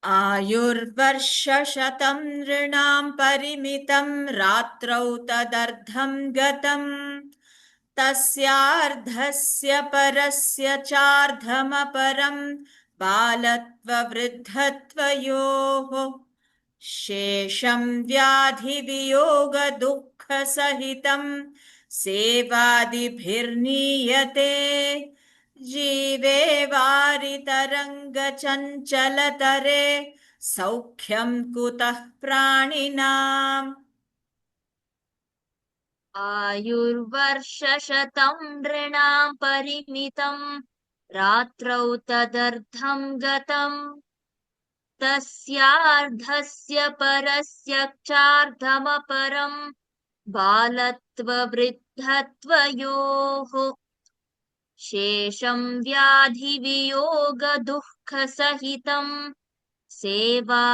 आयुर्वर्षशतं नृणां परिमितं रात्रौ तदर्धं गतम् तस्यार्धस्य परस्य चार्धमपरं बालत्ववृद्धत्वयोः शेषं व्याधिवियोगदुःखसहितं सेवादिभिर्नीयते जीवे वारितरङ्गचञ्चलतरे सौख्यं कुतः प्राणिनाम्। आयुर्वर्षशतं नृणां परिमितं रात्रौ तदर्धं गतम् तस्यार्धस्य परस्य चार्धमपरं बालत्ववृद्धत्वयोः शेषं व्याधिवियोगदुःखसहितं सेवाधिभिर्नीयते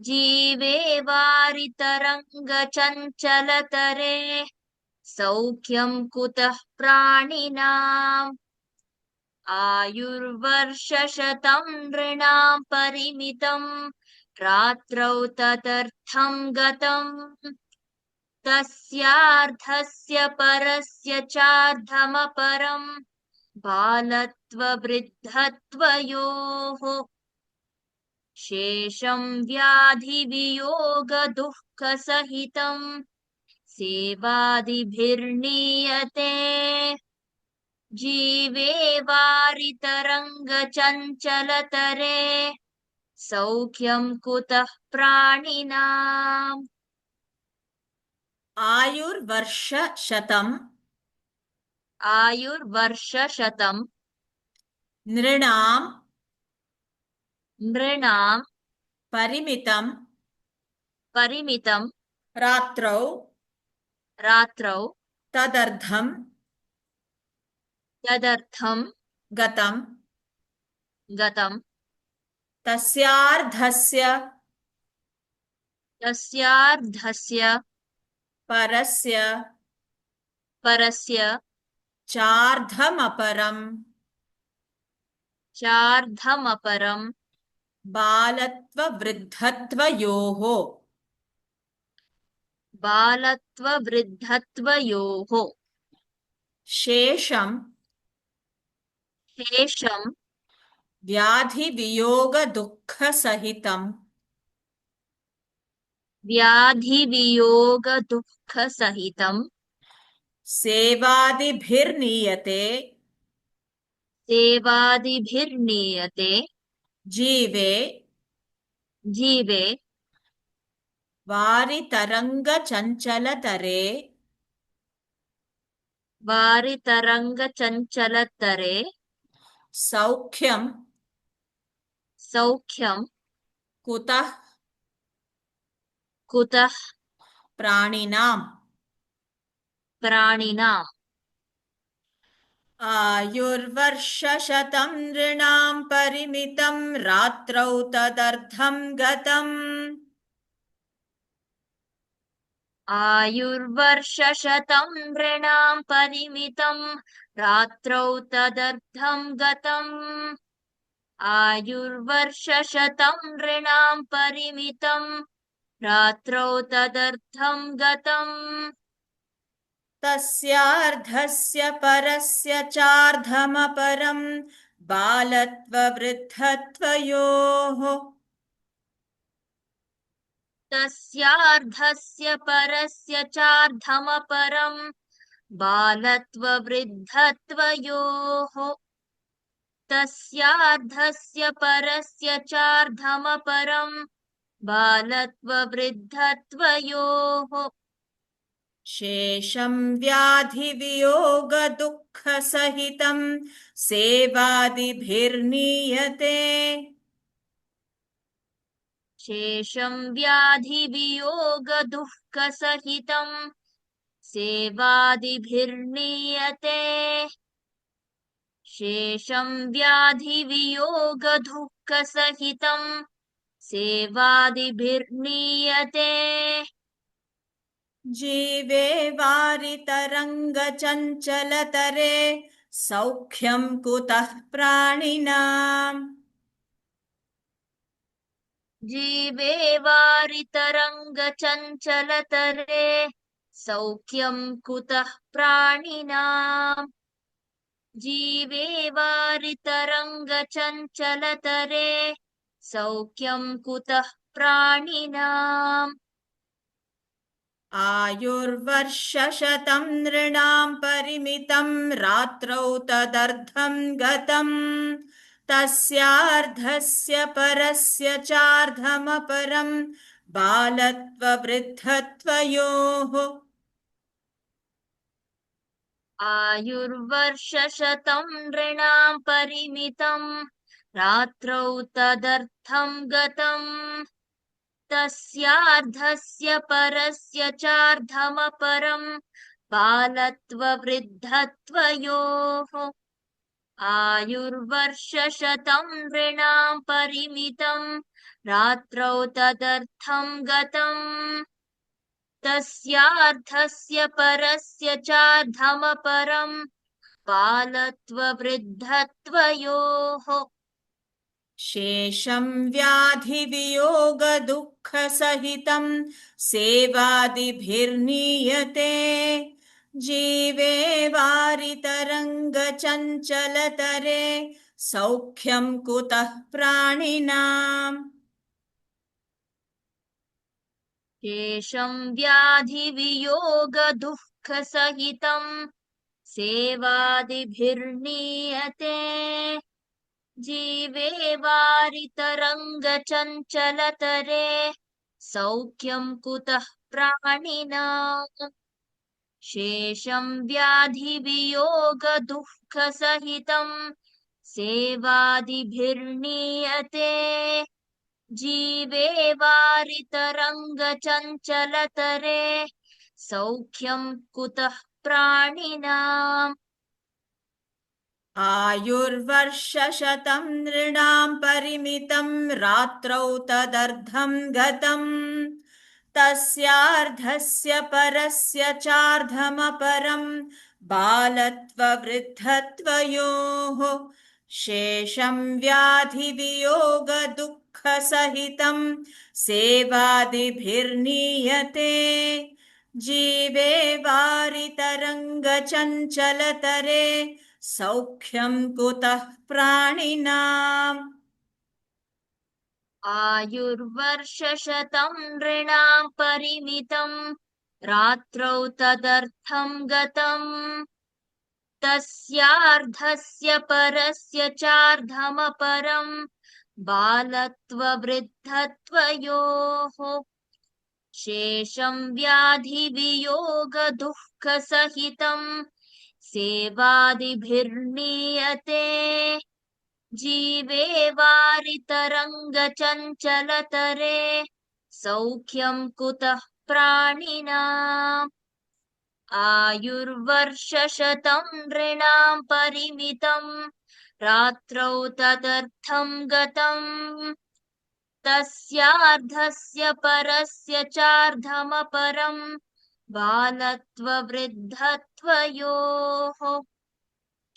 जीवे वारितरङ्गचञ्चलतरे सौख्यं कुतः प्राणिनाम् आयुर्वर्षशतं नृणां परिमितं रात्रौ तदर्थं गतम् तस्यार्धस्य परस्य चार्धमपरं बालत्ववृद्धत्वयोः शेषं व्याधिवियोगदुःखसहितं सेवादिभिर्नीयते जीवे वारितरङ्गचञ्चलतरे सौख्यं कुतः प्राणिनाम् आयुर्वर्षशतं आयुर्वर्षशतं नृणां नृणां परिमितं परिमितं रात्रौ रात्रौ तदर्धं तदर्थं गतं गतं तस्यार्धस्य तस्यार्धस्य परस्य परस्य चार्धमपरं चार्धमपरं बालत्ववृद्धत्वयोः बालत्ववृद्धत्वयोः शेषं शेषं व्याधिवियोगदुःखसहितं व्याधिवियोगदुःखसहितं सेवादिभिर्नीयते सेवादिभिर्नीयते जीवे जीवे वारितरङ्गचञ्चलतरे वारितरङ्गचञ्चलतरे सौख्यं सौख्यं कुतः कुतः प्राणिनाम्। प्राणिनाम् आयुर्वर्षशतं नृणां परिमितं रात्रौ तदर्धं गतम् आयुर्वर्षशतं नृणां परिमितं रात्रौ तदर्धं गतम् आयुर्वर्षशतं नृणां परिमितं रात्रौ तदर्धं गतम् तस्यार्धस्य परस्य चार्धमपरं बालत्ववृद्धत्वयोः तस्यार्धस्य परस्य चार्धमपरं बालत्ववृद्धत्वयोः तस्यार्धस्य परस्य चार्धमपरं बालत्ववृद्धत्वयोः शेषं व्याधिवियोगदुःखसहितं सेवादिभिर्नीयते शेषं व्याधिवियोगदुःखसहितं सेवादिभिर्नीयते शेषं व्याधिवियोगदुःखसहितं सेवादिभिर्नीयते जीवे वारितरङ्गचञ्चलतरे सौख्यं कुतः प्राणिनाम् जीवे वारितरङ्गचञ्चलतरे सौख्यं कुतः प्राणिनाम् जीवे वारितरङ्गचञ्चलतरे सौख्यं कुतः प्राणिनाम् आयुर्वर्षशतं नृणां परिमितं रात्रौ तदर्धं गतं तस्यार्धस्य परस्य चार्धमपरं बालत्ववृद्धत्वयोः आयुर्वर्षशतं नृणां परिमितं रात्रौ तदर्थं गतम् तस्यार्धस्य परस्य चार्धमपरं बालत्ववृद्धत्वयोः आयुर्वर्षशतं नृणां परिमितं रात्रौ तदर्थं गतम् तस्यार्धस्य परस्य चार्धमपरं बालत्ववृद्धत्वयोः शेषं व्याधिवियोगदुःखसहितं सेवादिभिर्नीयते जीवे वारितरङ्गचञ्चलतरे सौख्यं कुतः प्राणिनाम् शेषं व्याधिवियोगदुःखसहितं सेवादिभिर्नीयते जीवे वारितरङ्गचञ्चलतरे सौख्यं कुतः प्राणिनाम् शेषं व्याधिवियोगदुःखसहितं सेवादिभिर्नीयते जीवे वारितरङ्गचञ्चलतरे सौख्यं कुतः प्राणिनाम् आयुर्वर्षशतं नृणां परिमितं रात्रौ तदर्धं गतम् तस्यार्धस्य परस्य चार्धमपरं बालत्ववृद्धत्वयोः शेषं व्याधिवियोगदुःखसहितं सेवादिभिर्नीयते जीवे वारितरङ्गचञ्चलतरे सौख्यं कुतः प्राणिनाम् आयुर्वर्षशतं नृणां परिमितं रात्रौ तदर्थं गतम् तस्यार्धस्य परस्य चार्धमपरं बालत्ववृद्धत्वयोः शेषं व्याधिवियोगदुःखसहितं सेवादिभिर्नीयते जीवे वारितरङ्गचञ्चलतरे सौख्यं कुतः प्राणिनाम् आयुर्वर्षशतं नृणां परिमितं रात्रौ तदर्थं गतम् तस्यार्धस्य परस्य चार्धमपरं बालत्ववृद्धत्वयोः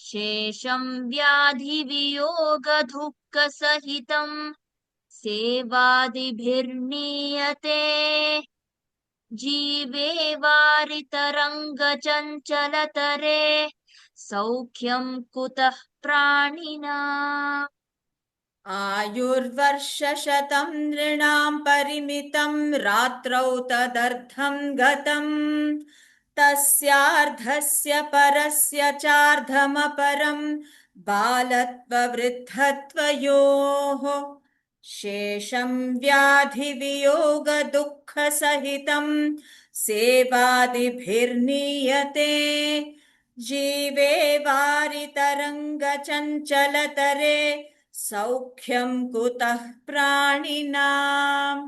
शेषं व्याधिवियोगदुःखसहितं सेवादिभिर्नीयते जीवे वारितरङ्गचञ्चलतरे सौख्यं कुतः प्राणिनाम् आयुर्वर्षशतं नृणां परिमितं रात्रौ तदर्धं गतम् तस्यार्धस्य परस्य चार्धमपरं बालत्ववृद्धत्वयोः शेषं व्याधिवियोगदुःखसहितं सेवादिभिर्नीयते जीवे वारितरङ्गचञ्चलतरे सौख्यं कुतः प्राणिनाम्